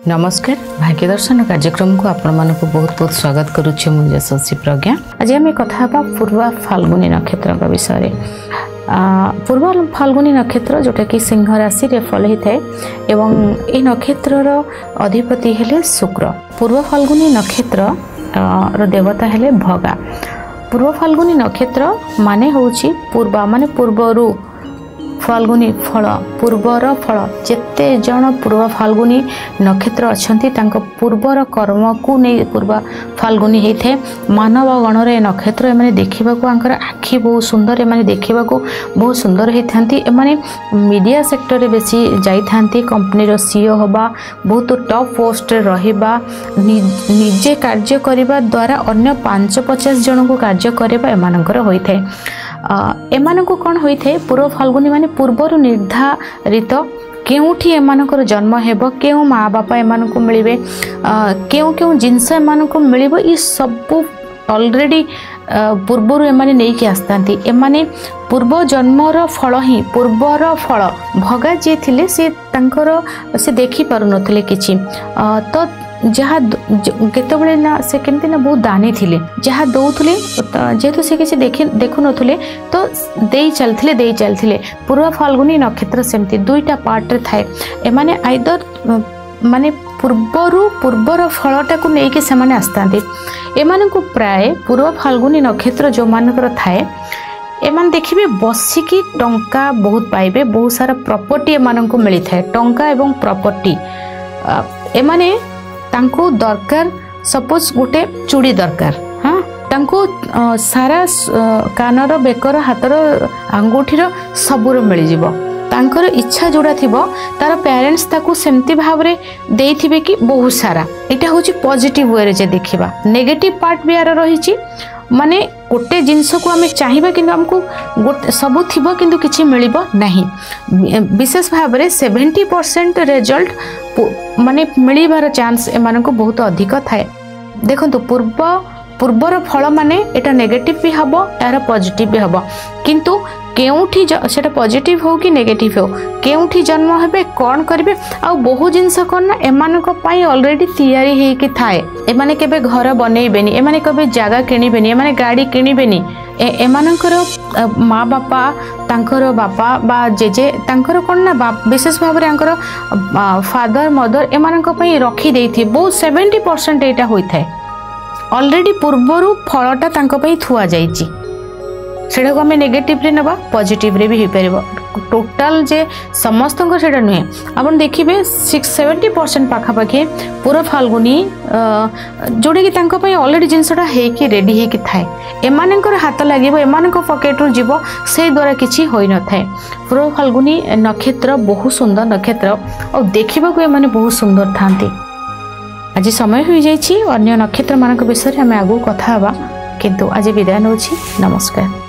नमस्कार भाग्य दर्शन कार्यक्रम को आपण मानक बहुत बहुत स्वागत करुच्छे मु यशस्वी प्रज्ञा। आज आम कथा पूर्व फाल्गुनी नक्षत्र विषय पूर्व फाल्गुनी नक्षत्र जोटा कि सिंह राशि रे फल होता है एवं ये नक्षत्र अधिपति हेले शुक्र। पूर्व फाल्गुनी नक्षत्र देवता हेले भगा। पूर्व फाल्गुनी नक्षत्र माने होची पूर्व माने पूर्वरु फाल्गुनी फल पूर्वर फल जेते जन पूर्व फाल्गुनी नक्षत्र अच्छी पूर्वर कर्म को नहीं पूर्व फाल्गुनी होता है। मानव गणर ए नक्षत्र एमाने देखा आखि बहुत सुंदर एमाने देखा बहुत सुंदर होती एमाने मीडिया सेक्टर रे बेसी जाइथांती कंपनी सीईओ होबा बहुत टॉप पोस्ट रहिबा निजे कार्य करने द्वारा अन्य 550 जन को कार्य करबा एमानकर होइथे। एमानकु कौन होइथे पूर्व फाल्गुनी माने पूर्वर निर्धारित केउठी एमानकर जन्म हेबो केउ माँ बापा एमानकु मिलिबे केउ केउ जिनस एमानकु मिलिबो ई सब ऑलरेडी पूर्वर एमाने नहीं कि आस्तांती एमाने पूर्व जन्मर फल ही पूर्वर फल भगा जे थिले से तांकर से देखि पारु नथिले किछि तो जहाँ केतबेले ना से केमती ना बहुत दानी थिले जहाँ दौले जेहेतु से किसी देखु नथुले तो दे चलथिले पूर्व फाल्गुनी नक्षत्र सेमती दुईटा पार्ट रे थाए एमाने आइदर माने पूर्वर फलटा को लेकिन से माने आस्तांती एमाने को प्राय पूर्व फाल्गुनी नक्षत्र जो मानकर थाए एमान देखिए बसिकी टंका बहुत पाइबे बहुत सारा प्रॉपर्टी एमान को मिली थाए टंका एवं प्रॉपर्टी एमाने तांको दरकार सपोज गोटे चूड़ी दरकार हाँ तांको सारा कानर बेकर हाथर आंगुठीर सबुर मिल जिवो तांकर इच्छा जोड़ा थिबो तार पेरेंट्स ताकू सेमती भाव रे देइथिबे कि बहुत सारा एटा होची पॉजिटिव वे रे जे देखिबा नेगेटिव पार्ट भी आर रहिची माने गोटे जिनस को आम चाहिए कि आमको गोटे सबू थिबो किंतु किछि मिलिबो नहीं विशेष भाव रे 70% रिजल्ट माने मिलिबार चांस एमान को बहुत अधिक थाए। देखंतु पूर्वर फल माने एटा नेगेटिव भी हबो यार पॉजिटिव भी हबो किंतु केउठी सेटा पॉजिटिव हो कि नेगेटिव हो केउठी जन्म हेबे कोन करबे आ बहु जिंस कोन ना एमानक पई ऑलरेडी तैयारी हे कि थाए एमाने केबे घर बनेइबेनी एमाने केबे जागा किनिबेनी एमाने गाड़ी किनिबेनी एमानकर माँ बापा तांकर बापा बा जेजे तांकर कोन ना विशेष भाव रे आंकर फादर मदर एमानक पई रखी देइथि बहुत 70% एटा होई थाए ऑलरेडी पूर्वरु फलटा तांको पई थुआ जाईची सेटा को हमें नेगेटिव रे नबा पॉजिटिव रे भी हो परिबो टोटल जे समस्त को सेटा नुहे अपन देखिबे 70% पाखा पाखे पूरा फाल्गुनी जोड़े कि तांको पई ऑलरेडी जिंसटा हे कि रेडी हे कि थाए एमानकर हाथ लागिबो एमानक पॉकेट रु जीवो से द्वारा किछि होई न थाए। पूरा फाल्गुनी नक्षत्र बहुत सुंदर नक्षत्र और देखिबा को एमाने बहुत सुंदर थांती। आज समय हो जाइछि अन्य नक्षत्र मानक विषय में आगु कथा हवा किंतु आज विदाय नउछि। नमस्कार।